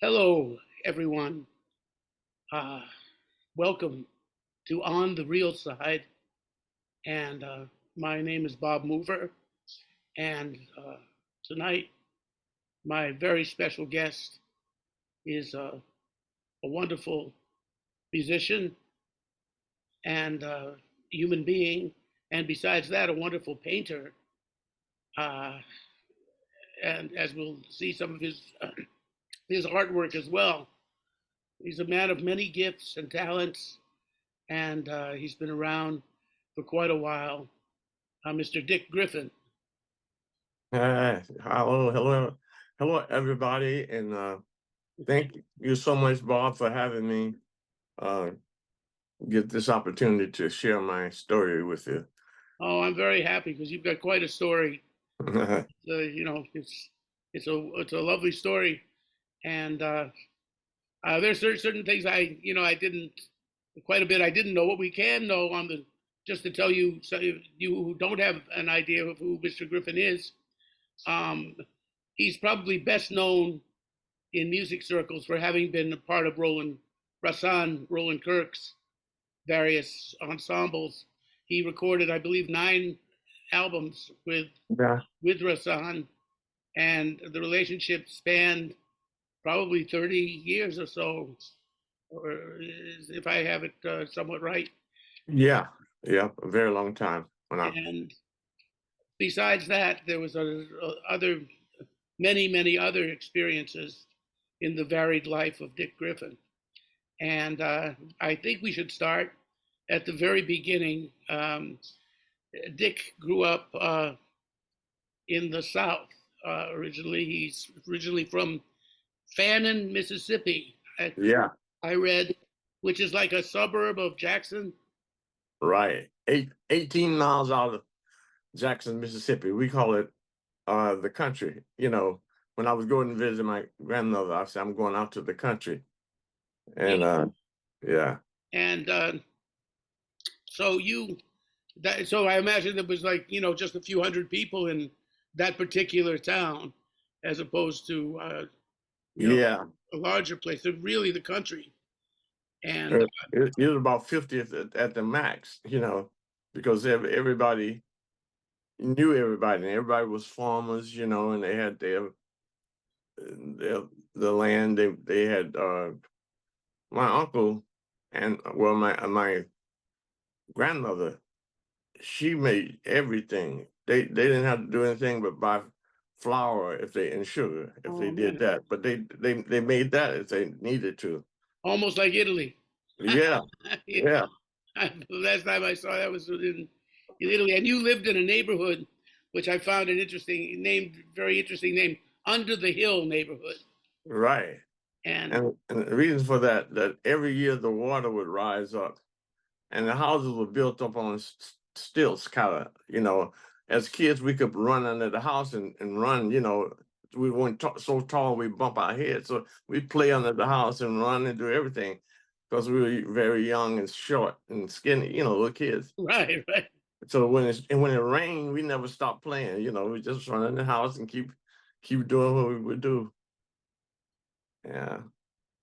Hello, everyone. Uh, Welcome to On the Real Side. And my name is Bob Mover. And tonight, my very special guest is a wonderful musician and human being. And besides that, a wonderful painter. Uh, and as we'll see, some of his artwork as well. He's a man of many gifts and talents, and he's been around for quite a while. Mr. Dick Griffin. Hello, everybody, and thank you so much, Bob, for having me uh, get this opportunity to share my story with you. Oh, I'm very happy because you've got quite a story. It's a lovely story, and there's certain things I didn't quite a bit. I didn't know what we can know on the just to tell you, so you who don't have an idea of who Mr. Griffin is. He's probably best known in music circles for having been a part of RAHSAAN Roland Kirk's various ensembles. He recorded, I believe, 9 albums Yeah. with RAHSAAN, and the relationship spanned probably 30 years or so, or if I have it somewhat right. Yeah, a very long time. And besides that, there was many other experiences in the varied life of Dick Griffin. And I think we should start at the very beginning. Dick grew up in the South. Originally, he's originally from Fannin, Mississippi. Yeah, I read, which is like a suburb of Jackson. right. 18 miles out of Jackson, Mississippi. We call it the country. When I was going to visit my grandmother, I said, I'm going out to the country. And yeah. And so I imagine there was just a few hundred people in that particular town, as opposed to Yeah. a larger place. They're really the country. And it was about 50 at the max, because everybody knew everybody, and everybody was farmers, and they had the land. They had my uncle and my grandmother. She made everything. They didn't have to do anything but buy flour and sugar if they did that. But they made that if they needed to. Almost like Italy. Yeah, yeah. The last time I saw that was in Italy, and you lived in a neighborhood which I found an interesting name, very interesting name, Under the Hill neighborhood. Right. And the reason for that every year the water would rise up, and the houses were built up on stilts, kind of. As kids, we could run under the house and run. We weren't so tall we bump our heads, so we play under the house and run and do everything because we were very young and short and skinny, little kids. Right. So when it rained, we never stopped playing. We just run in the house and keep doing what we would do. Yeah.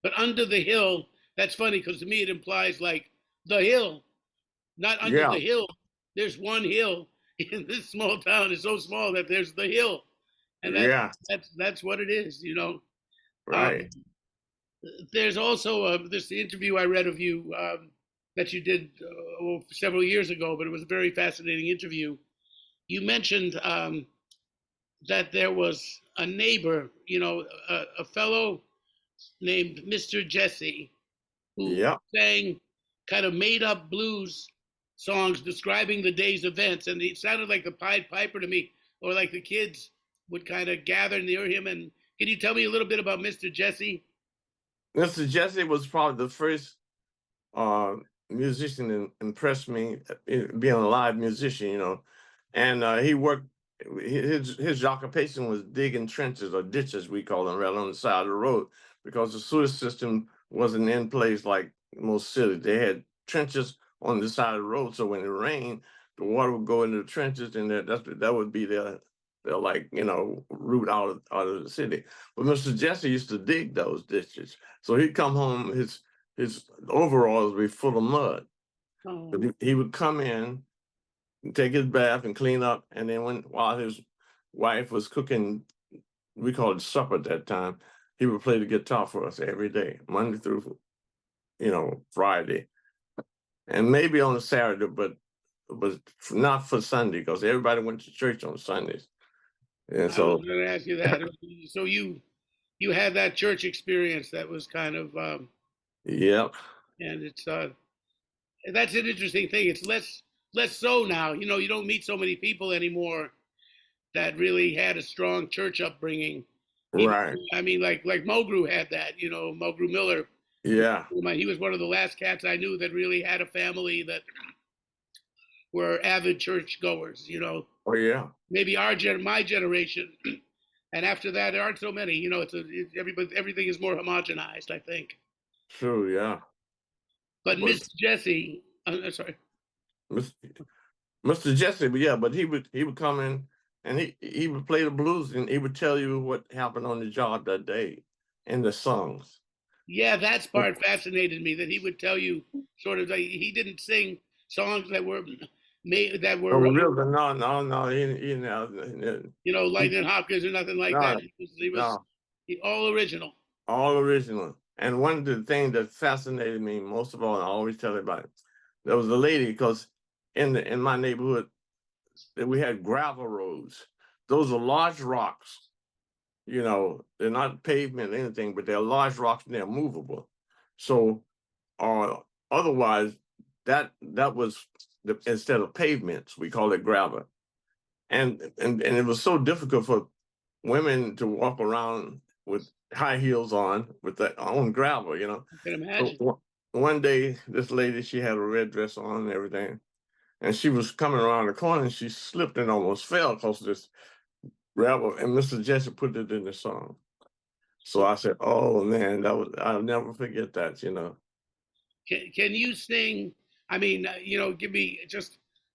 But Under the Hill, that's funny because to me it implies like the hill, not under the hill. There's one hill in this small town. It's so small that there's the hill, and that's what it is. Right. There's also this interview I read of you that you did several years ago, but it was a very fascinating interview. You mentioned that there was a neighbor, a fellow named Mr. Jesse, who sang kind of made up blues songs describing the day's events. And it sounded like the Pied Piper to me, or like the kids would kind of gather near him. And can you tell me a little bit about Mr. Jesse? Mr. Jesse was probably the first musician that impressed me, being a live musician, and he worked. His occupation was digging trenches or ditches, we call them, right on the side of the road, because the sewer system wasn't in place like most cities. They had trenches on the side of the road, so when it rained, the water would go into the trenches, and that would be they'll like, root out of the city. But Mr. Jesse used to dig those ditches. So he'd come home, his overalls would be full of mud. Oh. But he would come in and take his bath and clean up. And then while his wife was cooking, we called it supper at that time, he would play the guitar for us every day, Monday through, Friday. And maybe on a Saturday, but not for Sunday, because everybody went to church on Sundays. And so I was going to ask you that. So you had that church experience that was kind of yep. And it's that's an interesting thing. It's less so now. You don't meet so many people anymore that really had a strong church upbringing. Right. I mean, like Mulgrew had that. Mulgrew Miller. Yeah. He was one of the last cats I knew that really had a family that were avid church goers. Oh yeah. Maybe my generation, and after that there aren't so many. Everything is more homogenized, I think. True. Yeah. But Miss Jesse, sorry, Mr. Jesse, but he would come in and he would play the blues and he would tell you what happened on the job that day in the songs. Yeah, that part fascinated me, that he would tell you sort of like he didn't sing songs that were made that were no, Lightning Hopkins or nothing like that. He was all original. All original. And one of the things that fascinated me most of all, and I always tell everybody, there was a lady, because in my neighborhood we had gravel roads. Those are large rocks. They're not pavement or anything, but they're large rocks and they're movable. So, otherwise, that was instead of pavements, we call it gravel. And it was so difficult for women to walk around with high heels on gravel. I can imagine. So one day, this lady, she had a red dress on and everything, and she was coming around the corner and she slipped and almost fell because of this gravel, and Mr. Jesse put it in the song. So I said, "Oh man, I'll never forget that." Can you sing? I mean,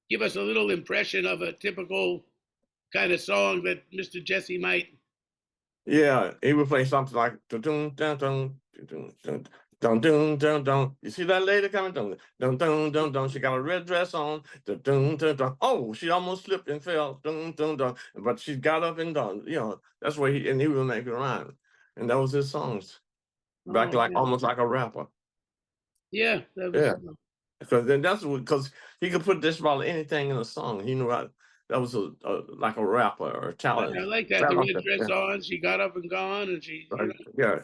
give us a little impression of a typical kind of song that Mr. Jesse might. Yeah, he would play something like dun dun dun dun dun dun dun dun dun. You see that lady coming? Dun dun dun dun dun. She got a red dress on. Dun dun dun dun. Oh, she almost slipped and fell. Dun dun dun. But she got up and done. That's where he would make it rhyme, and that was his songs. Back almost like a rapper. Yeah, that was. Yeah. Because he could put just about anything in a song. He knew how. That was like a rapper or a talent. I like that. The red dress on, she got up and gone, and she. Right.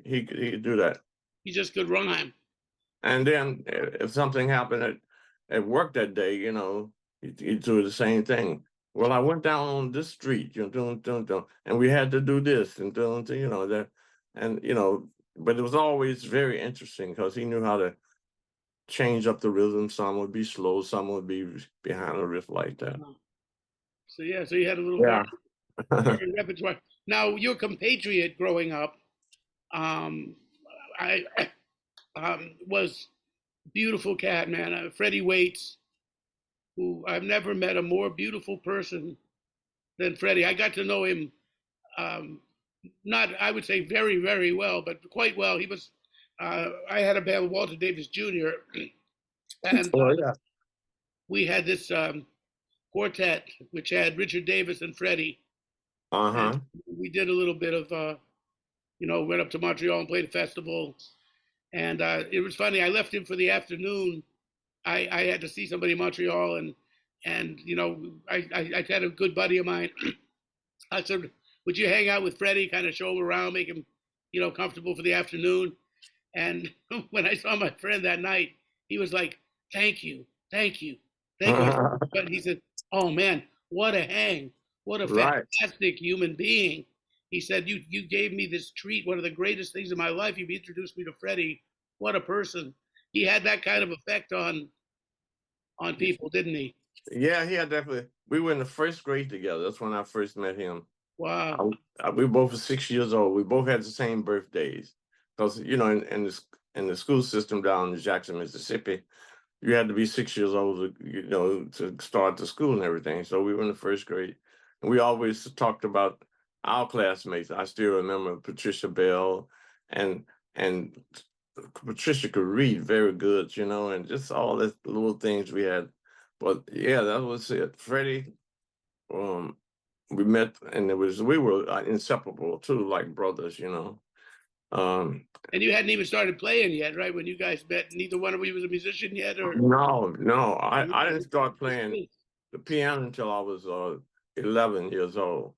He could do that. He just could rhyme. And then if something happened at work that day, he'd do the same thing. Well, I went down on this street, and we had to do this and that, and but it was always very interesting because he knew how to change up the rhythm. Some would be slow, some would be behind a riff like that. So you had a little repertoire. Now, your compatriot growing up, I was beautiful cat, man. Freddie Waits, who I've never met a more beautiful person than Freddie. I got to know him, not I would say very, very well, but quite well. He was. I had a band with Walter Davis Jr. and we had this quartet which had Richard Davis and Freddie. And we did a little bit of, went up to Montreal and played a festival. And it was funny. I left him for the afternoon. I had to see somebody in Montreal, and I had a good buddy of mine. I said, "Would you hang out with Freddie? Kind of show him around, make him, comfortable for the afternoon." And when I saw my friend that night, he was like, "Thank you, thank you, thank you." But he said, "Oh man, what a hang! What a fantastic human being." He said, "You gave me this treat, one of the greatest things in my life. You've introduced me to Freddie. What a person." He had that kind of effect on people, didn't he? Yeah, he had definitely. We were in the first grade together. That's when I first met him. Wow. We both were 6 years old. We both had the same birthdays. Because, in the school system down in Jackson, Mississippi, you had to be 6 years old, to start the school and everything. So we were in the first grade. We always talked about our classmates. I still remember Patricia Bell, and Patricia could read very good, you know, and just all the little things we had. But yeah, that was it. Freddie, we met, and we were inseparable too, like brothers, you know. And you hadn't even started playing yet, right? When you guys met, neither one of you was a musician yet, or no, I didn't start playing the piano until I was 11 years old.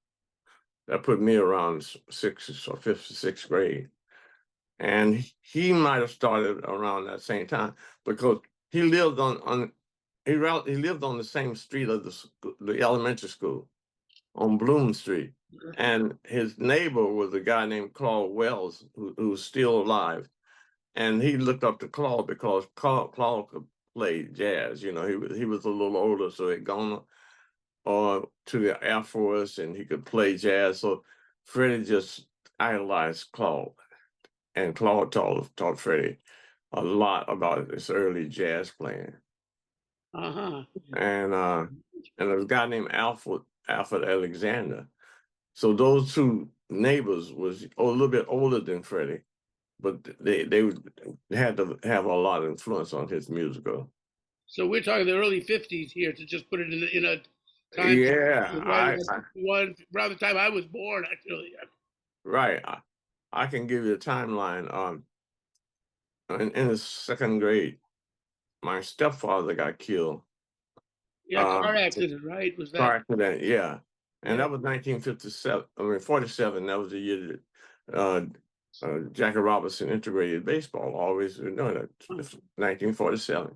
That put me around sixth or fifth or sixth grade. And he might have started around that same time because he lived he lived on the same street of the elementary school on Bloom Street. And his neighbor was a guy named Claude Wells, who's still alive. And he looked up to Claude because Claude could play jazz. You know, he was a little older, so he'd gone to the Air Force and he could play jazz. So Freddie just idolized Claude. And Claude taught Freddie a lot about his early jazz playing. And there was a guy named Alfred Alexander. So those two neighbors was a little bit older than Freddie, but they had to have a lot of influence on his musical. So we're talking the early 50s here, to just put it in a time. Yeah, right around the time I was born, actually. Right. I can give you a timeline. In the second grade, my stepfather got killed. Yeah, car accident, right? Was that? Car accident, yeah. And that was 1957. I mean, 47. That was the year that Jackie Robinson integrated baseball. Always know that. 1947.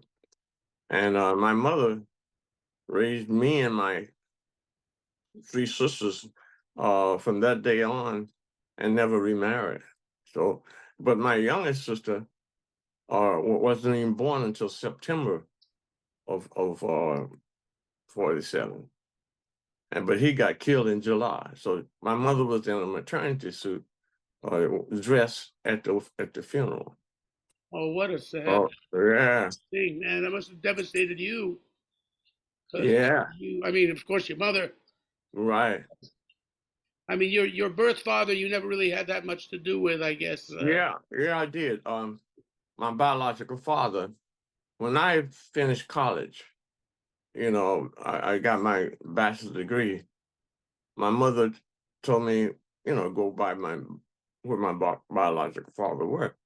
And my mother raised me and my three sisters from that day on and never remarried. So, but my youngest sister wasn't even born until September of 47. But he got killed in July. So my mother was in a maternity suit, dress at the funeral. Oh, what a sad thing, man! That must have devastated you. Yeah. I mean, of course, your mother. Right. I mean, your birth father, you never really had that much to do with, I guess. Yeah, I did. My biological father, when I finished college, you know, I got my bachelor's degree. My mother told me, you know, go by where my biological father worked.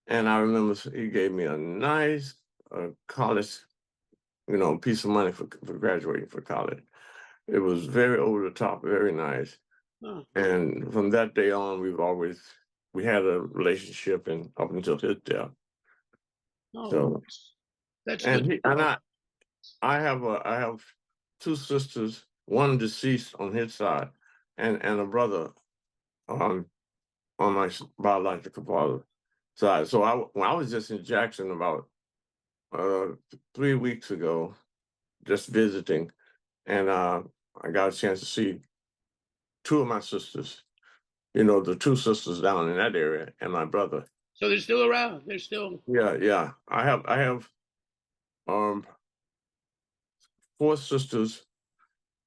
And I remember he gave me a nice college, you know, piece of money for graduating for college. It was very over the top, very nice. And from that day on, we had a relationship, and up until his death. So that's and good. I have two sisters, one deceased on his side, and a brother on my biological father's side. So when I was just in Jackson about 3 weeks ago, just visiting, and I got a chance to see two of my sisters, you know, the two sisters down in that area, and my brother. So they're still around. They're still. Yeah. I have 4 sisters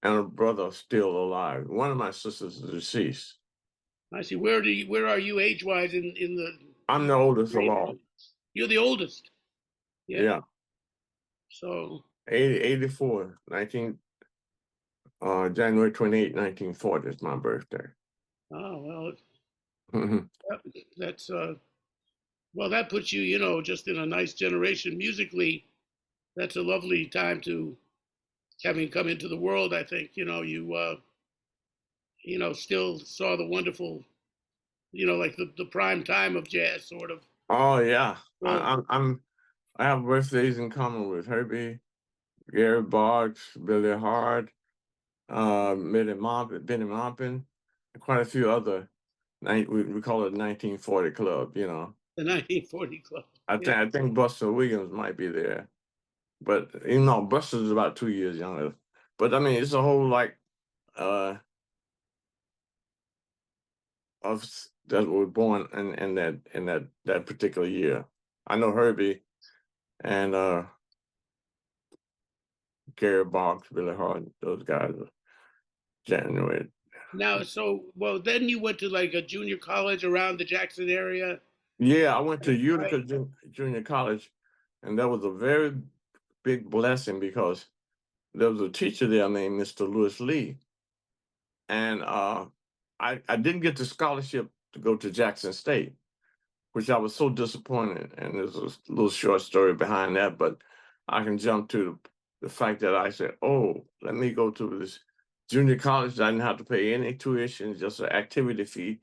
and a brother still alive. One of my sisters is deceased. I see. Where are you age-wise in the? I'm the oldest of all. You're the oldest. Yeah. So 84, January 28, 1940 is my birthday. Oh, well, that's well, that puts you, you know, just in a nice generation musically. That's a lovely time to having come into the world. I think, you know, you know, still saw the wonderful, you know, like the prime time of jazz, sort of. Oh yeah, I have birthdays in common with Herbie, Gary Boggs, Billy Hart, Benny Maupin, quite a few other. We call it 1940 Club, you know. The 1940 Club. I think Buster Williams might be there, but you know, Buster's about 2 years younger. But I mean, it's a whole like of that were born in that particular year. I know Herbie and Gary Boggs, Billy Hart, those guys. January. Now, well, then you went to like a junior college around the Jackson area. Yeah, I went to Right. Utica Junior College, and that was a very big blessing because there was a teacher there named Mr. Lewis Lee, and I didn't get the scholarship to go to Jackson State, which I was so disappointed. And there's a little short story behind that, but I can jump to the fact that I said, "Oh, let me go to this junior college. I didn't have to pay any tuition, just an activity fee,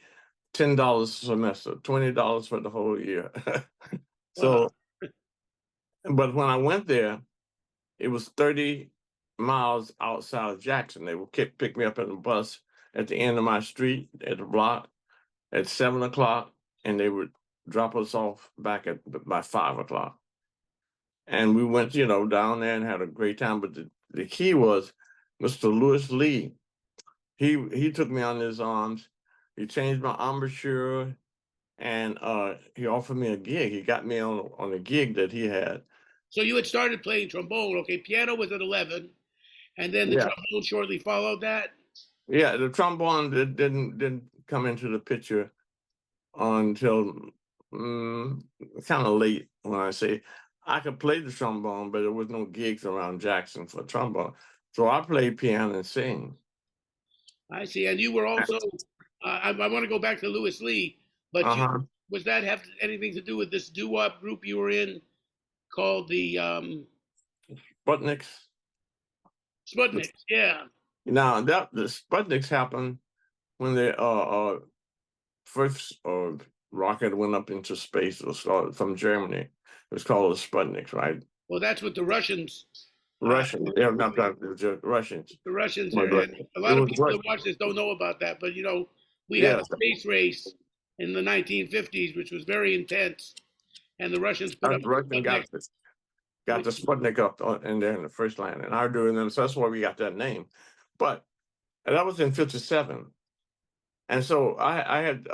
$10 a semester, $20 for the whole year." Wow. So, but when I went there, it was 30 miles outside of Jackson. They would pick me up in a bus at the end of my street at the block at 7 o'clock, and they would drop us off back at by 5 o'clock. And we went, down there and had a great time. But the key was Mr. Lewis Lee. He took me on his arms. He changed my embouchure, and he offered me a gig. He got me on a gig that he had. So you had started playing trombone. Okay, piano was at 11, and then the trombone shortly followed that. Yeah, the trombone didn't come into the picture until kind of late. When I say I could play the trombone, but there was no gigs around Jackson for trombone, so I played piano and sing. I see, and you were also. I want to go back to Lewis Lee, but was that have anything to do with this doo-wop group you were in called the Sputniks? Sputniks, yeah. Now the Sputniks happened when the first rocket went up into space. It was started from Germany. It was called the Sputniks, right? Well, that's what the Russians. They're not the Russians. The Russians are. A lot of people that watch this don't know about that, but we had a space race in the 1950s, which was very intense, and the Russians put up. Got the Sputnik up in there in the first line, and I doing them. So that's why we got that name. But that was in '57, and so I had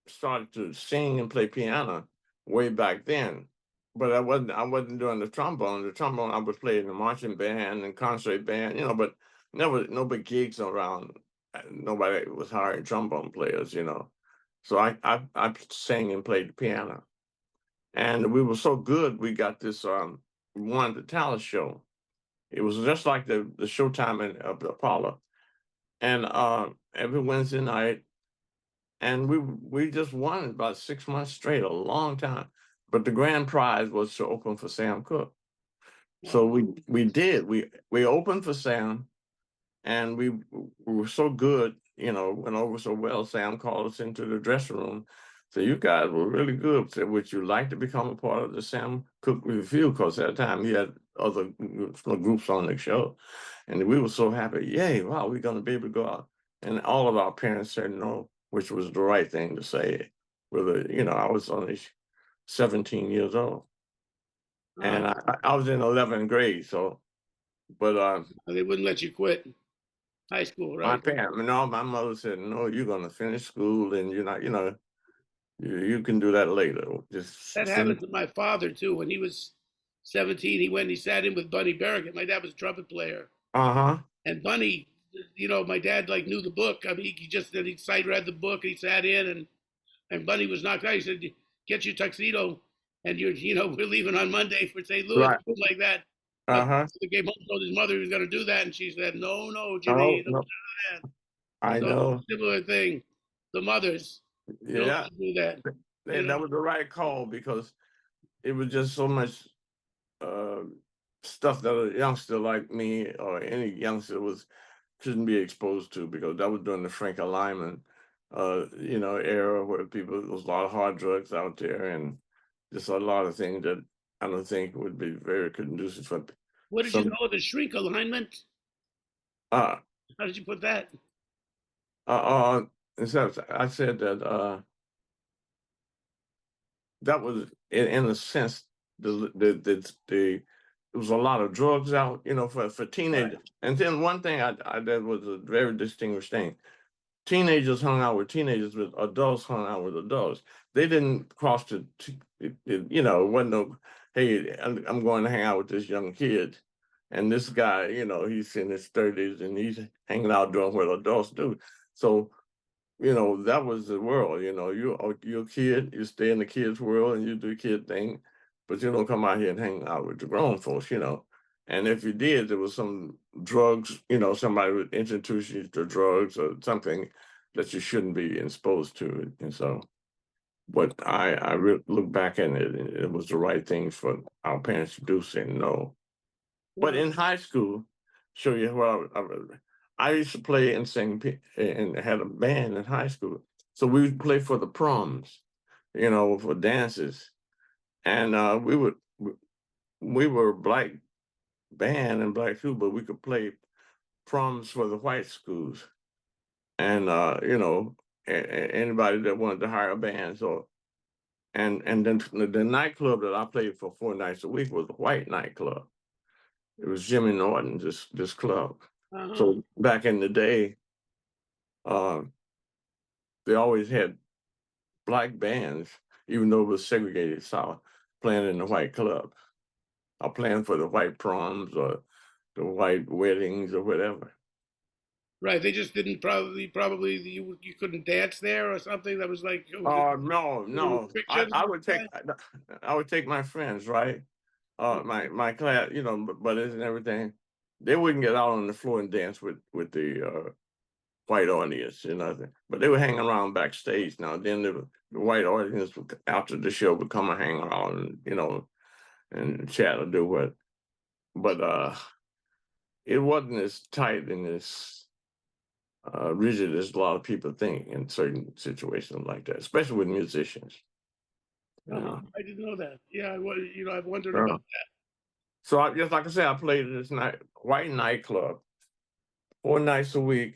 started to sing and play piano way back then. But I wasn't doing the trombone. The trombone I was playing in the marching band and concert band, but no big gigs around. Nobody was hiring trombone players, So I sang and played the piano. And we were so good, we got this won the talent show. It was just like the Showtime of the Apollo. And every Wednesday night, and we just won about 6 months straight, a long time. But the grand prize was to open for Sam Cooke. So we did. We opened for Sam, and we were so good, went over so well. Sam called us into the dressing room. So you guys were really good. So would you like to become a part of the Sam Cooke Review? Because at the time he had other groups on the show. And we were so happy. Yay, wow, we're going to be able to go out. And all of our parents said no, which was the right thing to say. I was only 17 years old. And I was in 11th grade, so, but they wouldn't let you quit high school, right? My mother said, no, you're going to finish school, and you're not, you can do that later. That happened to my father too. When he was 17, he went and he sat in with Bunny Berrigan. My dad was a trumpet player. And Bunny, my dad knew the book. I mean, he sight read the book. He sat in, and Bunny was knocked out. He said, "Get your tuxedo, and we're leaving on Monday for St. Louis," right. Something like that. He came home, told his mother he was going to do that, and she said, "No, Jimmy, don't do that." I know. Similar thing. The mothers. Yeah. Do that. That was the right call, because it was just so much stuff that a youngster like me or any youngster shouldn't be exposed to, because that was during the Frank alignment era where there was a lot of hard drugs out there, and just a lot of things that I don't think would be very conducive for. What did you call it? The shrink alignment? How did you put that? I said that that was in a sense there was a lot of drugs out, for teenagers. Right. And then one thing I did was a very distinguished thing. Teenagers hung out with teenagers, with adults hung out with adults. They didn't cross it wasn't no, hey, I'm going to hang out with this young kid. And this guy, you know, he's in his 30s and he's hanging out doing what adults do. So, you know, that was the world. You know, you're a kid, you stay in the kid's world and you do kid thing, but you don't come out here and hang out with the grown folks, you know. And if you did, there was some drugs, you know, somebody would introduce you to drugs or something that you shouldn't be exposed to. And so, but I look back at it, and it was the right thing for our parents to do, say no. But in high school, show you what I used to play and sing and had a band in high school. So we would play for the proms, you know, for dances. And we were a black band and black school, but we could play proms for the white schools. And, you know, anybody that wanted to hire a band. So, and then the nightclub that I played for 4 nights a week was a white nightclub. It was Jimmy Norton, this club. So back in the day, they always had black bands, even though it was segregated South, playing in the white club, or playing for the white proms or the white weddings or whatever. Right, they just didn't probably you couldn't dance there or something. That was like No. I would take my friends, right? My class, you know, buddies and everything. They wouldn't get out on the floor and dance with the white audience, you know. But they would hang around backstage. Now then, the white audience would, after the show would come and hang around, and, you know, and chat or do what. But it wasn't as tight and as rigid as a lot of people think in certain situations like that, especially with musicians. I didn't know that. Yeah, I've wondered about that. So just like I said, I played at this white nightclub 4 nights a week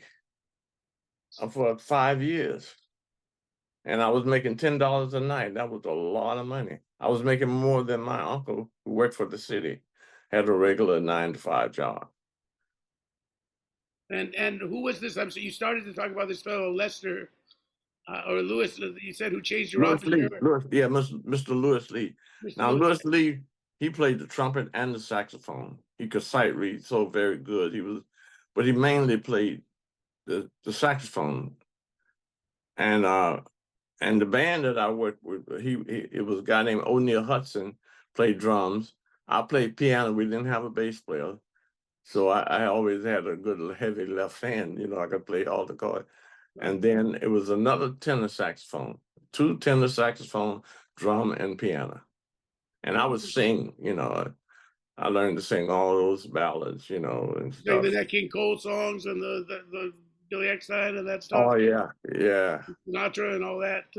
for 5 years. And I was making $10 a night. That was a lot of money. I was making more than my uncle, who worked for the city, had a regular 9-to-5 job. And who was this? So you started to talk about this fellow Lester or Lewis. You said who changed your office? Yeah, Mr. Lewis Lee. Now Lewis Lee, he played the trumpet and the saxophone. He could sight read so very good. But he mainly played the saxophone. And the band that I worked with, it was a guy named O'Neill Hudson, played drums. I played piano. We didn't have a bass player. So I always had a good heavy left hand, you know, I could play all the chords. And then it was another tenor saxophone, 2 tenor saxophone, drum and piano. And I would sing, you know, I learned to sing all those ballads, you know, and stuff. The Nat King Cole songs and the Billy Eckstine and that stuff. Oh yeah. Sinatra and all that.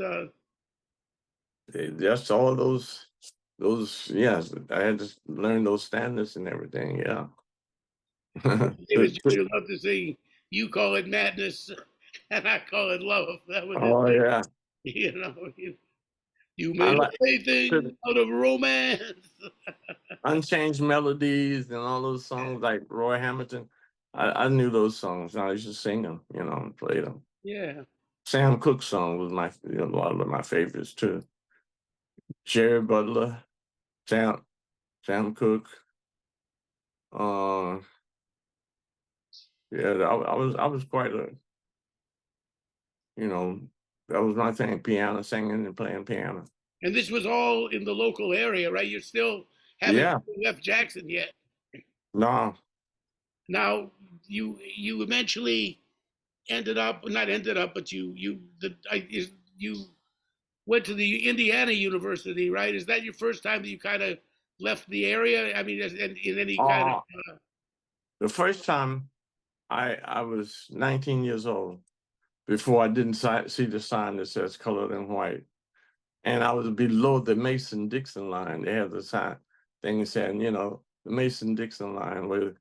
Just all those, yes. I had to learn those standards and everything, yeah. David Jr. loved to sing, "You Call It Madness, and I Call It Love." That was yeah. You know, you made a plaything out of romance. Unchanged Melodies and all those songs like Roy Hamilton. I knew those songs. I used to sing them, you know, and play them. Yeah. Sam Cooke's song was a lot of my favorites too. Jerry Butler, Sam Cooke. Yeah, I was quite a, you know, that was my thing, piano, singing and playing piano. And this was all in the local area, right? You still haven't left Jackson yet. No. Now you eventually but you went to the Indiana University, right? Is that your first time that you kind of left the area? I mean, in any kind of the first time I was 19 years old before I didn't see the sign that says colored and white. And I was below the Mason-Dixon line. They had the sign thing saying, you know, the Mason-Dixon line where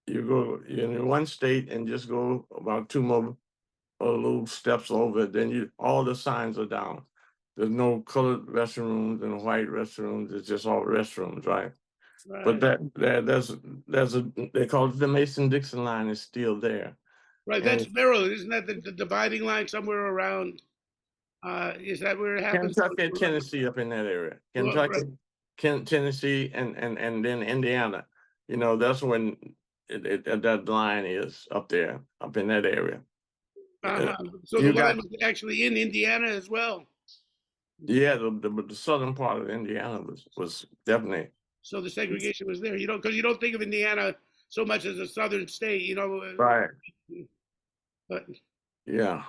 you go in one state and just go about 2 more little steps over it. Then all the signs are down. There's no colored restrooms and white restrooms. It's just all restrooms, right? But they call it the Mason-Dixon line is still there. Right, that's Maryland. Isn't that the dividing line somewhere around? Is that where it happens? Kentucky and Tennessee up in that area. Kentucky, Tennessee, and then Indiana. You know, that's when that line is up there, up in that area. So the You got line was actually in Indiana as well. yeah, the southern part of Indiana was definitely So the segregation was there, because you don't think of Indiana so much as a southern state, right. But Yeah.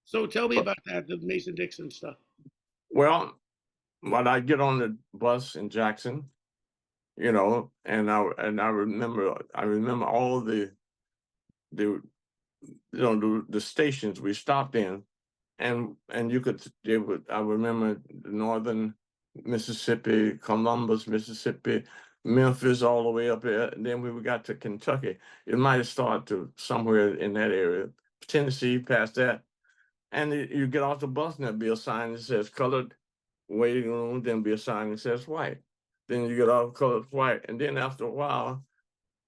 so tell me But, about that, the Mason-Dixon stuff. well, when I get on the bus in Jackson, and I remember all the the stations we stopped in, and I remember northern Mississippi, Columbus, Mississippi, Memphis, all the way up there. And then we got to Kentucky. It might have started to somewhere in that area, Tennessee, past that. And you get off the bus and there'll be a sign that says colored waiting room, then be a sign that says white. Then you get off colored white. And then after a while,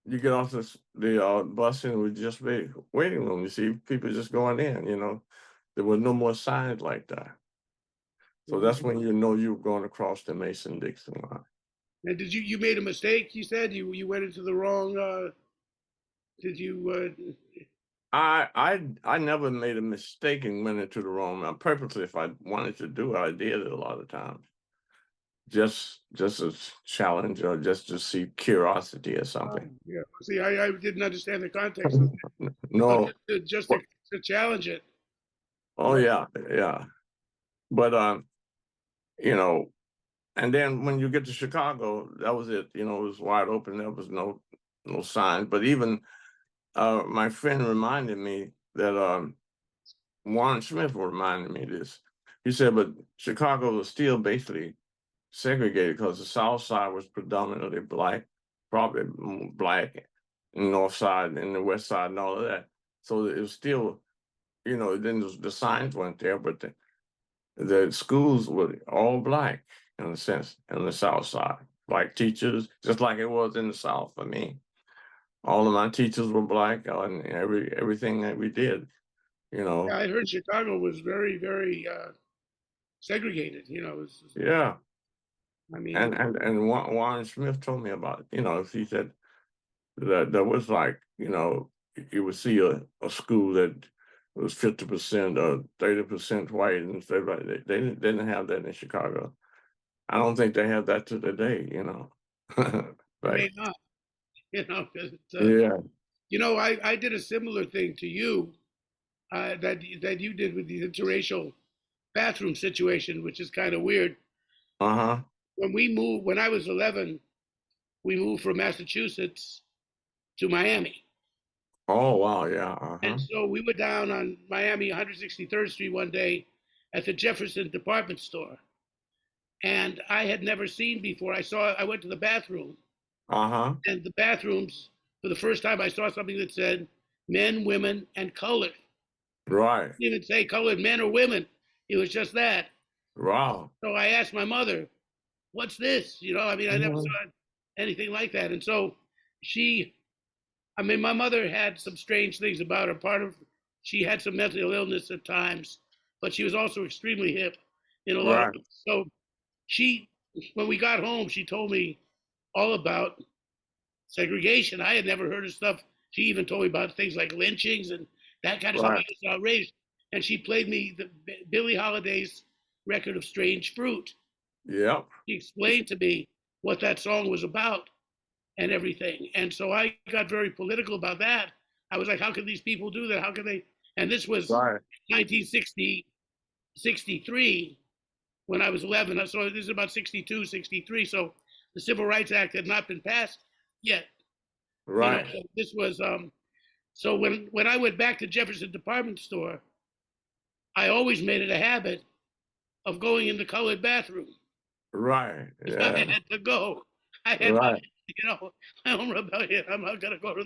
you get off the bus and we just waiting room. You see people just going in, There were no more signs like that. So that's when you know you're going across the Mason-Dixon line. And you made a mistake, you said? You went into the wrong, did you, I never made a mistake and went into the wrong line. Purposely, if I wanted to do it, I did it a lot of times. Just a challenge or just to see curiosity or something. yeah. See, I didn't understand the context of it. No. Just to challenge it. Oh yeah. But and then when you get to Chicago, that was it. It was wide open. There was no sign. But even my friend reminded me that Warren Smith reminded me this. He said, but Chicago was still basically segregated because the South Side was predominantly black, probably black, and the North Side and the West Side and all of that. So it was still, then the signs weren't there, but the schools were all black in a sense in the South Side. Black teachers, just like it was in the South for me. All of my teachers were black, and everything that we did, Yeah, I heard Chicago was very, very segregated. Yeah. I mean, and Warren Smith told me about it. He said that there was like, you would see a school that was 50% or 30% white, and they didn't have that in Chicago. I don't think they have that to today, may Right. not, 'cause Yeah. I did a similar thing to you that you did with the interracial bathroom situation, which is kind of weird. Uh-huh. When I was 11, we moved from Massachusetts to Miami. Oh, wow. Yeah. Uh-huh. And so we were down on Miami 163rd Street one day at the Jefferson department store. And I had never seen before. I went to the bathroom. Uh-huh. And the bathrooms, for the first time, I saw something that said men, women, and colored. Right. It didn't even say colored men or women. It was just that. Wow. So I asked my mother, what's this? I never saw anything like that. And so my mother had some strange things about her. She had some mental illness at times, but she was also extremely hip in a lot of ways. So when we got home, she told me all about segregation. I had never heard of stuff. She even told me about things like lynchings and that kind of stuff. I was outraged. And she played me Billie Holiday's record of Strange Fruit. Yep. She explained to me what that song was about and everything. And so I got very political about that. I was like, how can these people do that? How can they? And this was 1963 when I was 11. So this is about 62, 63. So the Civil Rights Act had not been passed yet. Right. So this was, so when I went back to Jefferson department store, I always made it a habit of going in the colored bathroom. Right. Yeah. I had to go. I had my own rebellion. I'm not going to go to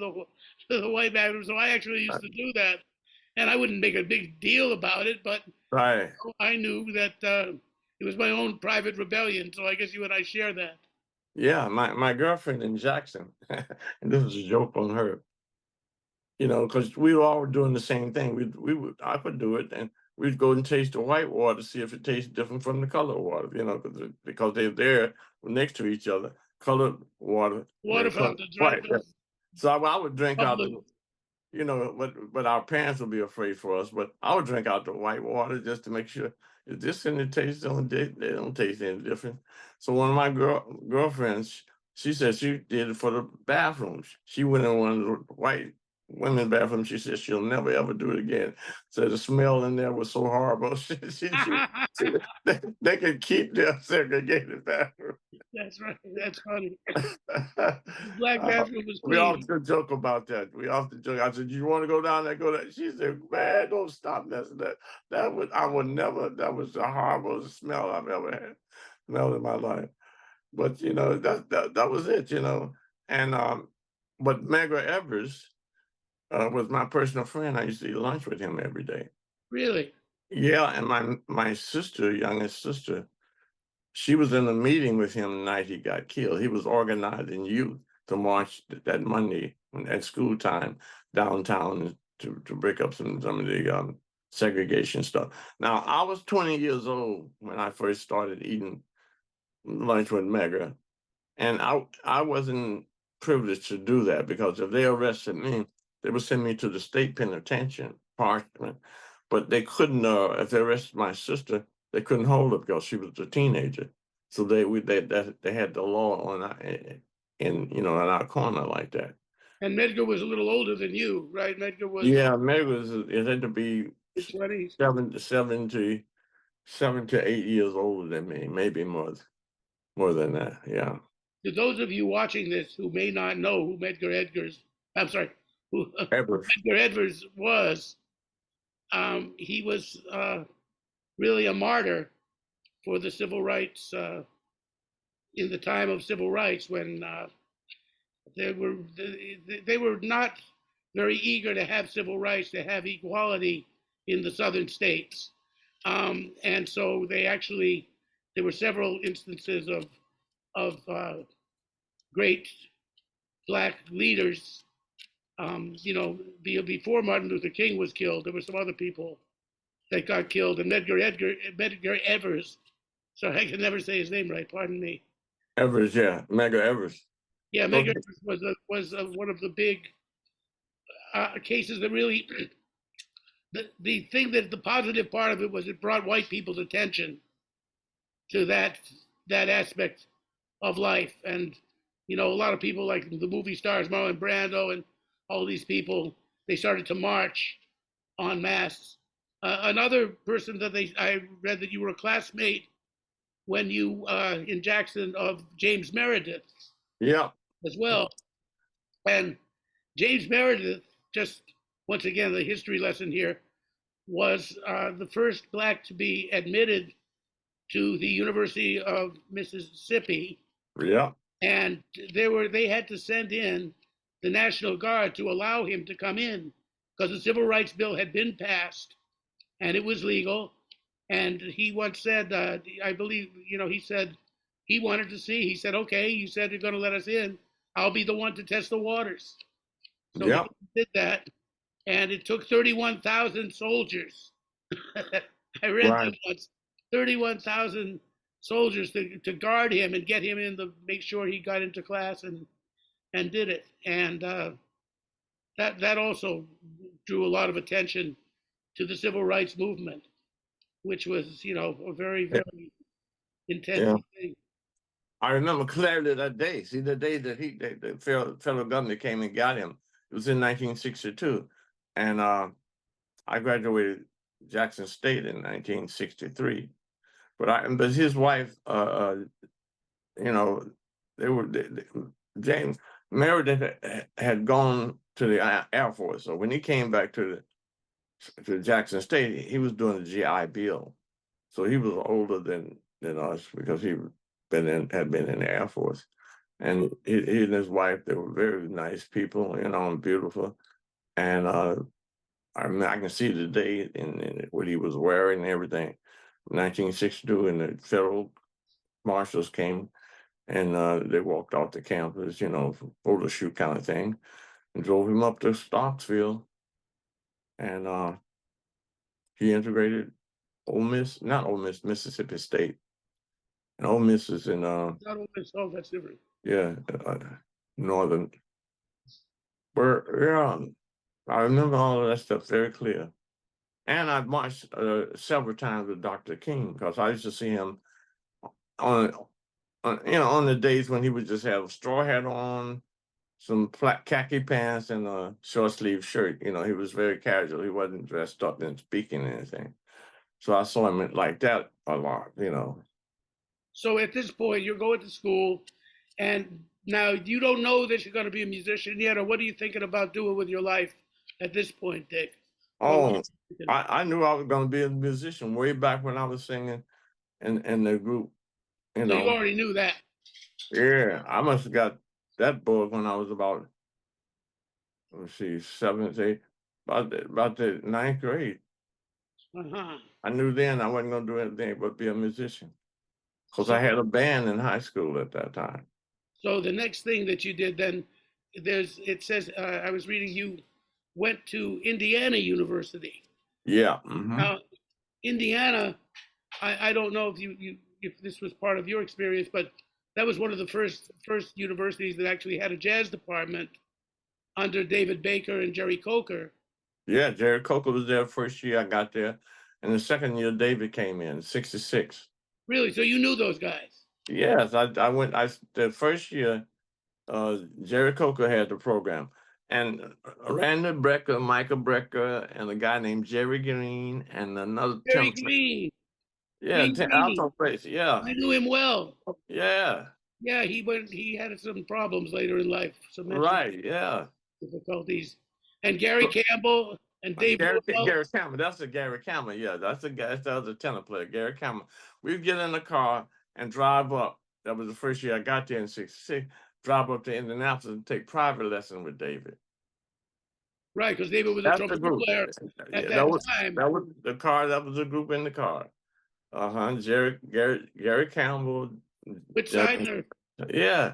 the white bathroom. So I actually used to do that. And I wouldn't make a big deal about it, but I knew that it was my own private rebellion. So I guess you and I share that. Yeah, my girlfriend in Jackson, and this was a joke on her, because we were all doing the same thing. I would do it, and we'd go and taste the white water, see if it tastes different from the color water, because they're there next to each other. colored water. Water fountains, right? Right. So I would drink out Public. the, but our parents would be afraid for us. But I would drink out the white water just to make sure, is this any taste? They don't taste any different. So one of my girlfriends, she said she did it for the bathrooms. She went in one of the white women's bathrooms. She said she'll never ever do it again. So the smell in there was so horrible. They could keep their segregated bathroom. That's right. That's funny. The black bathroom was We clean. often joke about that. We often joke. I said, "You want to go down there? Go there." She said, "Man, don't stop that. I would never. That was the horrible smell I've ever had, smelled in my life." But that was it. And but Medgar Evers was my personal friend. I used to eat lunch with him every day. Really? Yeah, and my sister, youngest sister, she was in a meeting with him the night he got killed. He was organizing youth to march that Monday at school time downtown to break up some of the segregation stuff. Now, I was 20 years old when I first started eating lunch with Medgar, and I wasn't privileged to do that, because if they arrested me, they would send me to the state penitentiary, Parchment. But they couldn't, if they arrested my sister, they couldn't hold her because she was a teenager. So they had the law in our corner like that. And Medgar was a little older than you, right? Medgar was. Yeah, Medgar it had to be 20s. 7 to 8 years older than me, maybe more than that. Yeah. To those of you watching this who may not know who Medgar Evers was, he was really a martyr for the civil rights in the time of civil rights, when they were not very eager to have civil rights, to have equality in the southern states, and so there were several instances of great black leaders. Before Martin Luther King was killed, there were some other people that got killed, and Medgar Evers. Sorry, I can never say his name right. Pardon me. Evers, yeah, Medgar Evers. Yeah, Medgar Evers was one of the big cases that really. The thing that the positive part of it was, it brought white people's attention to that aspect of life, and a lot of people, like the movie stars Marlon Brando and all these people, they started to march en masse. Another person that I read that you were a classmate when you in Jackson of James Meredith. Yeah. As well. And James Meredith, just once again, the history lesson here, was the first black to be admitted to the University of Mississippi. Yeah. And they had to send in the National Guard to allow him to come in, because the Civil Rights Bill had been passed and it was legal. And he once said, I believe, he said he wanted to see. He said, "Okay, you said you're going to let us in. I'll be the one to test the waters." So he did that, and it took 31,000 soldiers. I read that once. 31,000 soldiers to guard him and get him in, make sure he got into class and did it. And that also drew a lot of attention to the civil rights movement, which was, a very, very intense thing. I remember clearly that day. See, the day that the federal government came and got him, it was in 1962. And I graduated Jackson State in 1963. But his wife, James Meredith had gone to the Air Force. So when he came back to Jackson State, he was doing the GI Bill. So he was older than us, because he had been in the Air Force. And he and his wife, they were very nice people, and beautiful. And I can see the day and what he was wearing and everything. 1962, and the federal marshals came, and they walked off the campus, photo shoot kind of thing, and drove him up to Starkville. And he integrated Mississippi State. And Ole Miss is in Not Ole Miss, oh, that's different. Yeah, northern. Yeah, I remember all of that stuff very clear. And I've marched several times with Dr. King because I used to see him on, on the days when he would just have a straw hat on, some khaki pants, and a short sleeve shirt. He was very casual. He wasn't dressed up and speaking anything. So I saw him like that a lot. So at this point, you're going to school, and now you don't know that you're going to be a musician yet, or what are you thinking about doing with your life at this point, Dick? Oh, I knew I was going to be a musician way back when I was singing in the group. So you already knew that. Yeah, I must have got that bug when I was about, let's see, seventh, eighth, about the ninth grade. I knew then I wasn't going to do anything but be a musician because I had a band in high school at that time. So the next thing that you did then, it says, I was reading you went to Indiana University. Yeah. Now, Indiana, I don't know if this was part of your experience, but that was one of the first universities that actually had a jazz department under David Baker and Jerry Coker. Yeah, Jerry Coker was there first year I got there, and the second year David came in, 66. Really? So you knew those guys? Yes, I went. The first year, Jerry Coker had the program, and Randy Brecker, Michael Brecker, and a guy named Jerry Green, and another Jerry Green. Yeah, alto bass. Yeah, I knew him well. Yeah. Yeah, he had some problems later in life. Some Right. Yeah. difficulties. And Gary Campbell and Dave. Gary Campbell. That's the Gary Campbell. Yeah, that's the guy. That's the other tenor player, Gary Campbell. We'd get in the car and drive up. That was the first year I got there in '66. Drive up to Indianapolis and take private lessons with David. Right, because David was a trombone player at that time. That was the car. That was the group in the car. Gary Campbell. Fitzgerald. Yeah.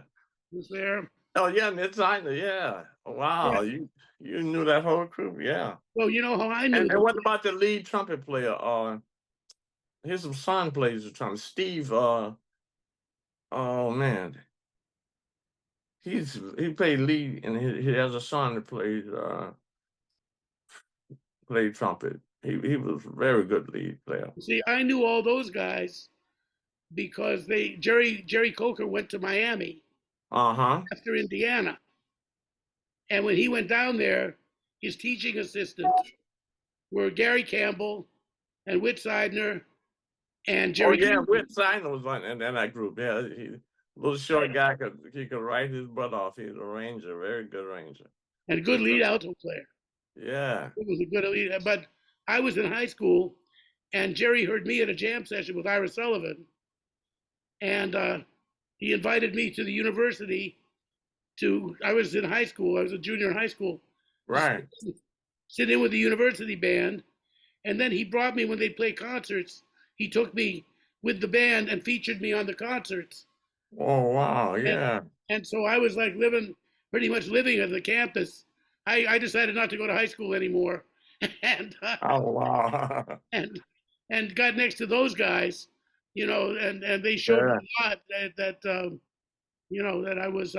Was there. Oh yeah, Fitzgerald. Yeah. Wow, yeah. You knew that whole crew. Yeah. Well, you know how I knew. And what about the lead trumpet player? His son plays the trumpet. Steve. Oh man. He played lead, and he has a son that played trumpet. He was a very good lead player. See, I knew all those guys because Jerry Coker went to Miami after Indiana. And when he went down there, his teaching assistants were Gary Campbell and Whit Seidner and Jerry. Oh yeah, Whit Seidner was in that group. Yeah, little short guy he could write his butt off. He's a ranger, very good ranger, and a good lead alto player. Yeah, it was a good lead. But I was in high school, and Jerry heard me at a jam session with Ira Sullivan, and he invited me to the university. I was in high school. I was a junior in high school. Right. Sit in with the university band, and then he brought me when they play concerts. He took me with the band and featured me on the concerts. Oh wow! Yeah. And so I was like pretty much living at the campus. I decided not to go to high school anymore, and oh wow! and got next to those guys, and they showed me a lot that that I was.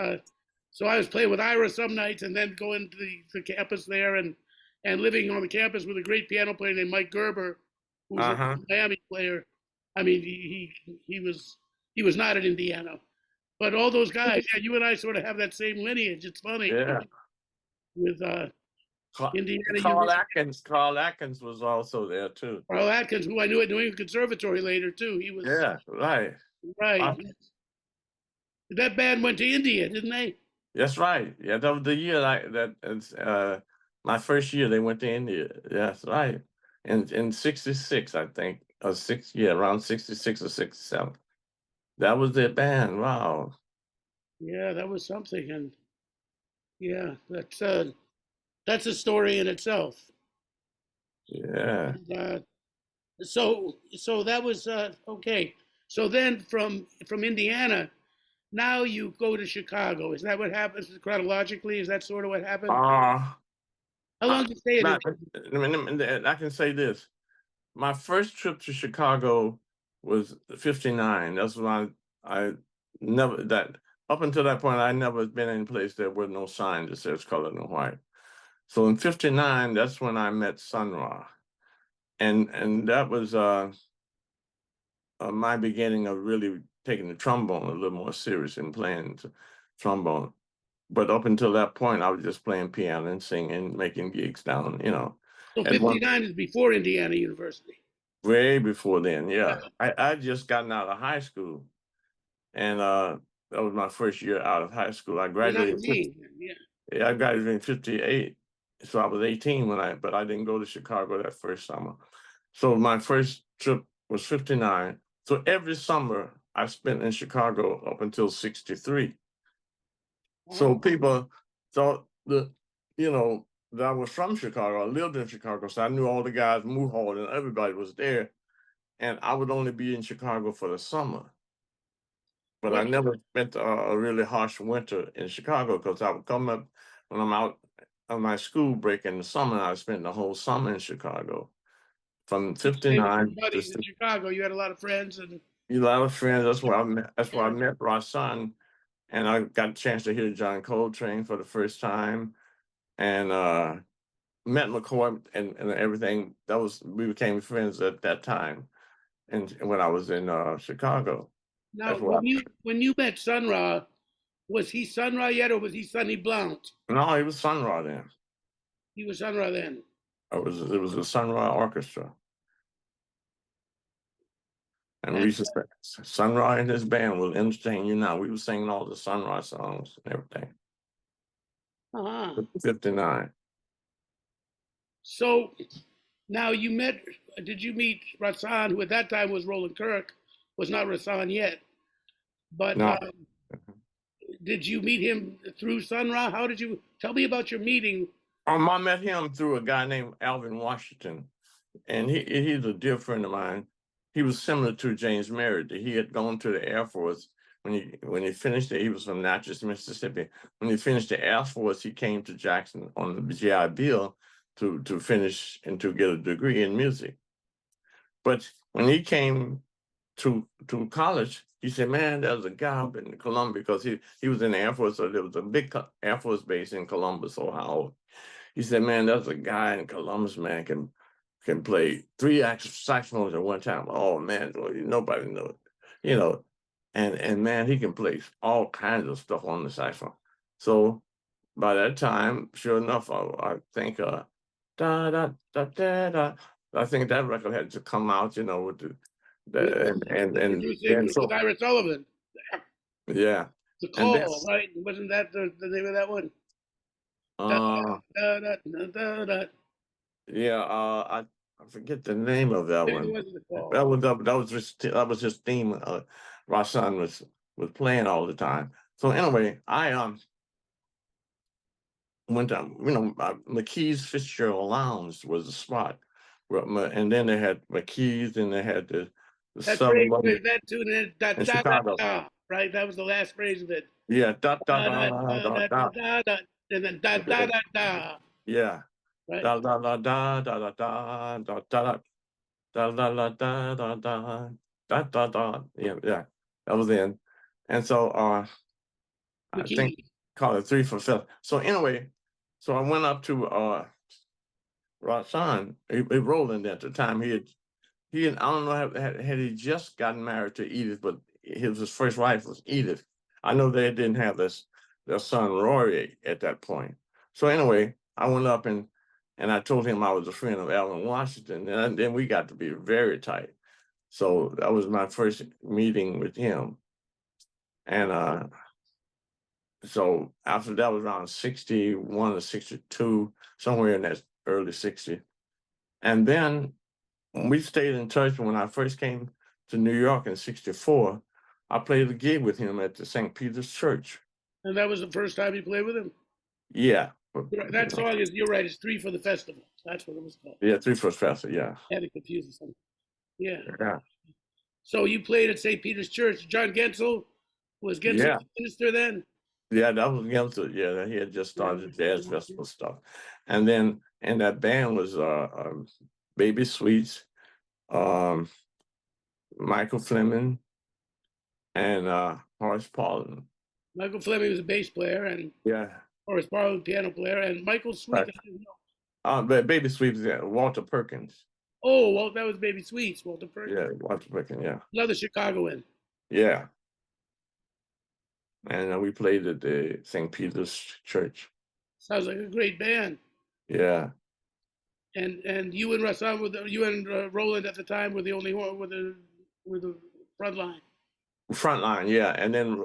So I was playing with Ira some nights, and then going to the campus there, and living on the campus with a great piano player named Mike Gerber, who was a Miami player. I mean, he was not at Indiana, but all those guys. Yeah, you and I sort of have that same lineage. It's funny. Yeah. With Indiana. Carl Atkins was also there too. Carl Atkins, who I knew at New England Conservatory later too. He was. Yeah. Right. Right. That band went to India, didn't they? That's right. Yeah, that was the year my first year they went to India. That's right. In '66, I think, or around '66 or '67. That was their band. Wow. Yeah, that was something, and yeah, that's a story in itself. Yeah. And, so that was okay. So then from Indiana. Now you go to Chicago. Is that what happens chronologically? Is that sort of what happened? How long did you stay in? I can say this. My first trip to Chicago was '59. That's when I never up until that point, I never been in a place there was no sign that says colored and white. So in '59, that's when I met Sun Ra, and that was my beginning of really taking the trombone a little more serious and playing trombone. But up until that point, I was just playing piano and singing, making gigs down, So at one 59 is before Indiana University. way before then. Yeah, I just gotten out of high school, and that was my first year out of high school. I You're graduated. 19, yeah. Yeah, I graduated in '58, so I was 18 but I didn't go to Chicago that first summer. So my first trip was '59. So every summer I spent in Chicago up until '63. So people thought that I was from Chicago. I lived in Chicago, so I knew all the guys, Hall, and everybody was there. And I would only be in Chicago for the summer. But I never spent a really harsh winter in Chicago because I would come up when I'm out on my school break in the summer. I spent the whole summer in Chicago from '59 to buddies in Chicago. You had a lot of friends and a lot of friends. That's where I met. That's where I met RAHSAAN, and I got a chance to hear John Coltrane for the first time, and met McCoy and everything. We became friends at that time, and when I was in Chicago. Now, when you met Sun Ra, was he Sun Ra yet, or was he Sonny Blount? No, he was Sun Ra then. He was Sun Ra then. It was the Sun Ra Orchestra, and we used to say, Sun Ra and his band will entertain you now. We were singing all the Sun Ra songs and everything. 59. So now did you meet RAHSAAN, who at that time was Roland Kirk, was not RAHSAAN yet, but No. did you meet him through Sun Ra? How did you, tell me about your meeting? I met him through a guy named Alvin Washington, and he's a dear friend of mine. He was similar to James Merritt. He had gone to the Air Force. When he finished it, he was from Natchez, Mississippi. When he finished the Air Force, he came to Jackson on the GI Bill to finish and to get a degree in music. But when he came to college, he said, "Man, there's a guy up in Columbus," because he was in the Air Force, so there was a big Air Force base in Columbus, Ohio. He said, "Man, there's a guy in Columbus, man, can play 3 saxophones at one time." Oh man, nobody knows, and man, he can play all kinds of stuff on the saxophone. So by that time, sure enough, I think da da da da da. I think that record had to come out, with with Ira Sullivan. Yeah. The Call, right? Wasn't that the name of that one? Yeah, I forget the name of that one. That was his theme. RAHSAAN was playing all the time. So anyway, I went to McKee's Fitzgerald Lounge was the spot, and then they had McKee's, and they had the that tune in Chicago. Right, that was the last phrase of it. Yeah, da da da da da, and then da da da da. Yeah. Right. Da da da da da da da da da da da da da da da da da. Yeah. That was in. And so I think called it 3 for 7. So anyway, so I went up to RAHSAAN, Roland at the time. He had I don't know had he just gotten married to Edith, but his first wife was Edith. I know they didn't have their son Rory at that point. So anyway, I went up and I told him I was a friend of Alvin Washington, and then we got to be very tight. So that was my first meeting with him. And so after that was around 61 or 62, somewhere in that early 60s. And then we stayed in touch. When I first came to New York in 64, I played a gig with him at the St. Peter's Church. And that was the first time you played with him? Yeah. That song is, you're right, it's 3 for the Festival. That's what it was called. Yeah, 3 for the Festival, yeah. I had to confuse something. Yeah. Yeah. So you played at St. Peter's Church. John Gensel, was Gensel the minister then? Yeah, that was Gensel. Yeah, he had just started the jazz festival stuff. And then, and that band was Baby Sweets, Michael Fleming, and Horace Paulin. Michael Fleming was a bass player, and Yeah. Horace Barlow, piano player, and Michael Sweet. Right. But Baby Sweeps, yeah, Walter Perkins. Oh, well, that was Baby Sweets, Walter Perkins. Yeah, Walter Perkins, yeah. Another Chicagoan. Yeah. And we played at the St. Peter's Church. Sounds like a great band. Yeah. And you and RAHSAAN, you and Roland at the time were the only one with the front line. Front line, yeah. And then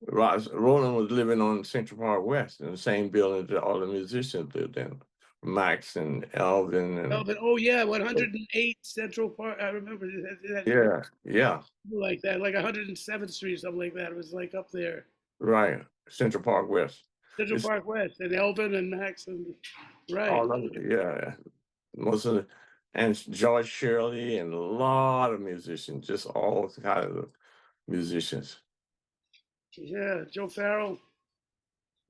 Roland was living on Central Park West in the same building that all the musicians lived in. Max and Elvin and Elvin, oh yeah, 108 Central Park. I remember that. yeah. Like that, like 107th Street, something like that. It was like up there. Right. Central Park West. Central Park West, and Elvin and Max and right. All of it, yeah. Most of the, and George Shirley and a lot of musicians, just all kinds of musicians. Yeah, Joe Farrell.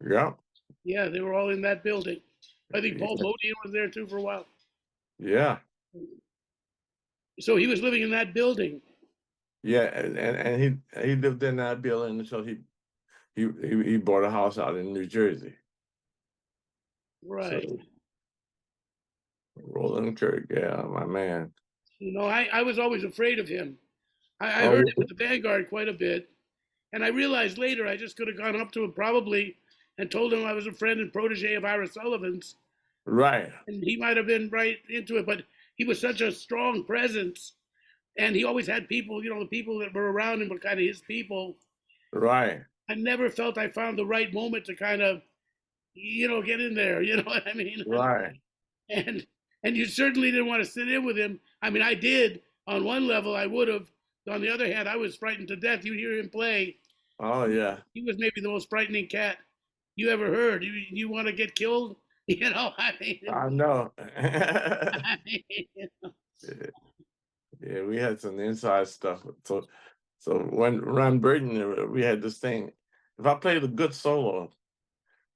Yeah. Yeah, they were all in that building. I think Paul Modian was there too for a while. Yeah. So he was living in that building. Yeah, and he lived in that building until he bought a house out in New Jersey. Right. So, Roland Kirk, yeah, my man. You know, I was always afraid of him. I heard him at the Vanguard quite a bit, and I realized later I just could have gone up to him probably and told him I was a friend and protege of Ira Sullivan's. Right. And he might have been right into it, but he was such a strong presence, and he always had people, you know, the people that were around him were kind of his people. Right. I never felt I found the right moment to kind of, you know, get in there. You know what I mean? Right. And you certainly didn't want to sit in with him. I mean, I did on one level. I would have. On the other hand, I was frightened to death. You hear him play. Oh yeah. He was maybe the most frightening cat you ever heard. You want to get killed? You know, I mean. I know. I mean, Yeah, we had some inside stuff. So when Ron Burton, we had this thing. If I played a good solo,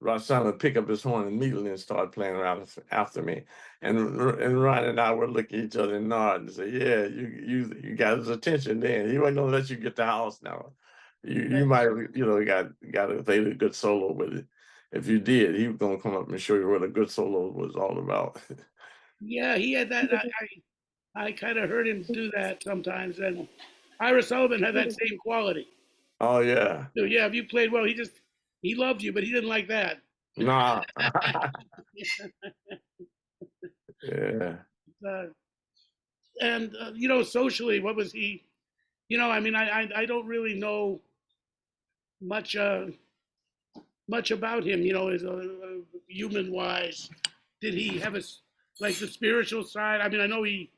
RAHSAAN would pick up his horn immediately and start playing around after me. And Ron and I would look at each other and nod and say, "Yeah, you got his attention." Then he wasn't gonna let you get the house now. You might got to play a good solo with it. If you did, he was gonna come up and show you what a good solo was all about. Yeah, he had that. I kind of heard him do that sometimes, and Ira Sullivan had that same quality. Oh yeah. So yeah, if you played well, he loved you, but he didn't like that. Nah. Yeah. And you know, socially, what was he? You know, I mean, I don't really know much much about him. You know, as human wise, did he have like the spiritual side? I mean, I know he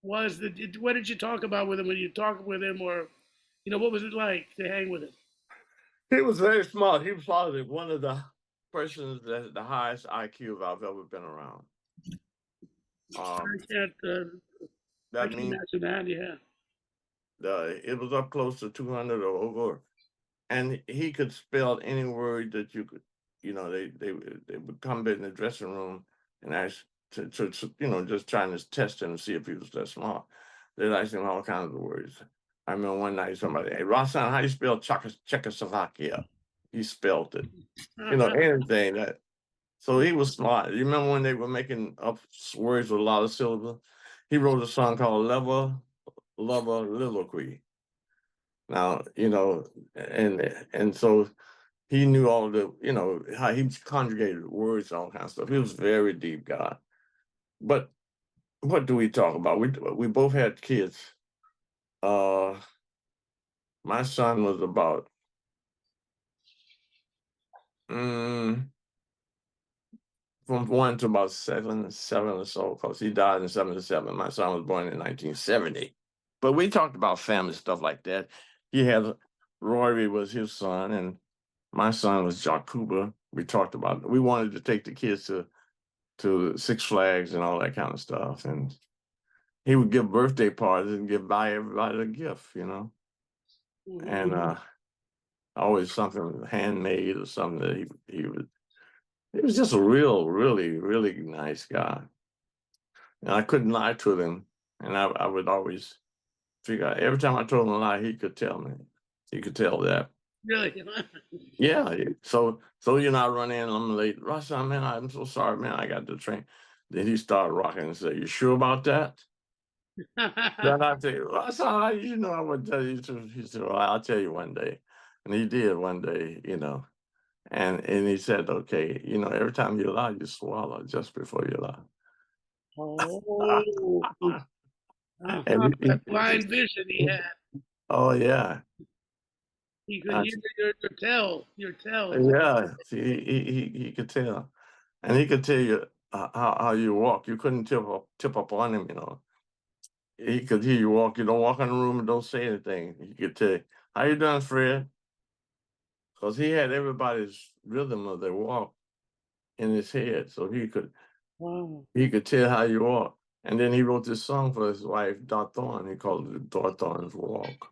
was. What did you talk about with him when you talked with him, or you know, what was it like to hang with him? He was very smart. He was probably one of the persons that had the highest IQ I've ever been around. I can't Means imagine that. Yeah. It was up close to 200 or over, and he could spell any word that you could. You know, they would come in the dressing room and ask to you know, just trying to test him and see if he was that smart. They'd ask him all kinds of words. I remember one night somebody, "Hey, RAHSAAN, how do you spell Czechoslovakia?" He spelled it. You know, anything that. So he was smart. You remember when they were making up words with a lot of syllables? He wrote a song called Lover Liloquy. Now, you know, and so he knew all the, you know, how he conjugated words, all kinds of stuff. He was a very deep guy. But what do we talk about? We both had kids. My son was about from 1 to about seven or so, because he died in 1977. My son was born in 1970. But we talked about family stuff like that. He had Rory was his son, and my son was Jacuba. We talked about it. We wanted to take the kids to Six Flags and all that kind of stuff. And he would give birthday parties and buy everybody a gift, you know. And always something handmade or something that he would. He was just a really nice guy. And I couldn't lie to him. And I would always figure out, every time I told him a lie, he could tell me. He could tell that. Really? Yeah. So you know, I run in, I'm late. RAHSAAN, man, I'm so sorry, man. I got the train. Then he started rocking and said, "You sure about that?" Then I tell you, RAHSAAN, you know, I would tell you. He said, "Well, I'll tell you one day," and he did one day, you know. And he said, "Okay, you know, every time you lie, you swallow just before you lie." Oh, And that blind vision he had. oh yeah, He could I, hear your tells. yeah. See, he could tell, and he could tell you how you walk. You couldn't tip up on him, you know. He could hear you walk. You don't walk in the room and don't say anything. He could tell you, "How you doing, Fred?" Because he had everybody's rhythm of their walk in his head, so Wow, he could tell how you walk. And then he wrote this song for his wife, Dot Thorne. He called it Dawthorne's Walk.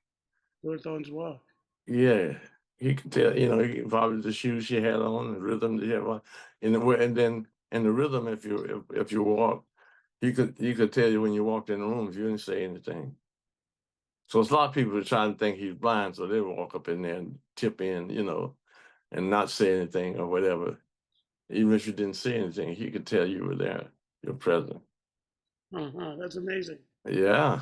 Dawthorne's Walk. Yeah, he could tell. You know, probably the shoes she had on, the rhythm she had on, and then and the rhythm. If you walk, he could tell you when you walked in the room if you didn't say anything. So it's a lot of people are trying to think he's blind, so they walk up in there and tip in, you know, and not say anything or whatever. Even if you didn't say anything, he could tell you were there, you're present. That's amazing. Yeah.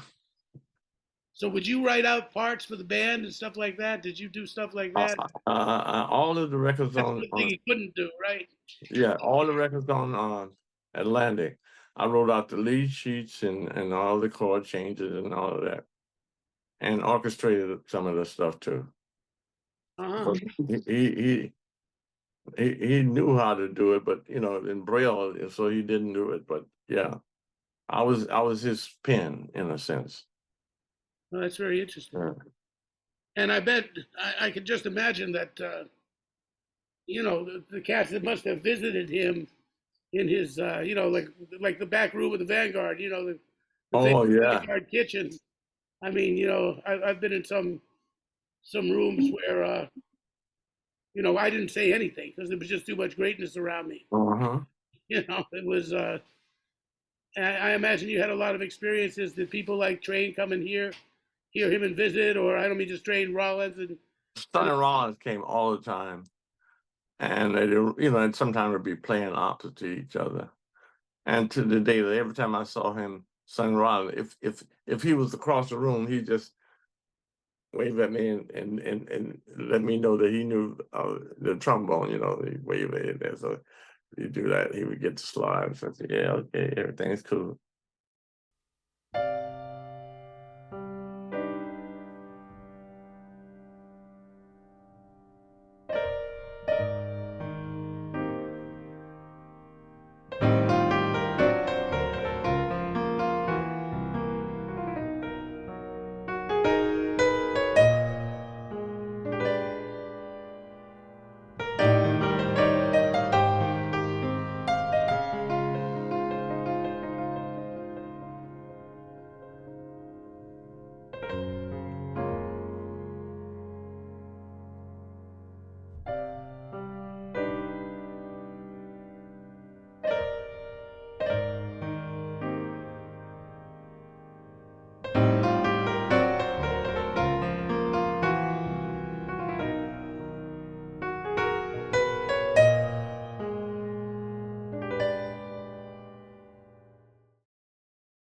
So would you write out parts for the band and stuff like that? Did you do stuff like that? All of the records That's one thing on he couldn't do, right? yeah, all the records on Atlantic. I wrote out the lead sheets and all the chord changes and all of that, and orchestrated some of the stuff too. Uh-huh. But he knew how to do it, but you know, in Braille, so he didn't do it. But yeah, I was his pen in a sense. Well, that's very interesting. Yeah. And I bet I could just imagine that the cats that must have visited him in his like the back room of the Vanguard, the famous Oh yeah. Vanguard kitchen. I mean, I've been in some rooms where I didn't say anything because there was just too much greatness around me. Uh-huh. It was. I imagine you had a lot of experiences. Did people like Train come in here, hear him and visit, or I don't mean just Train Rollins Sonny Rollins came all the time, and they, you know, and sometimes they'd be playing opposite to each other. And to the day that every time I saw him, Sonny Rollins, if he was across the room, he just wave at me and let me know that he knew the trombone, you know, he wave at it. So you do that, he would get the slides. I said, yeah, okay, everything's cool.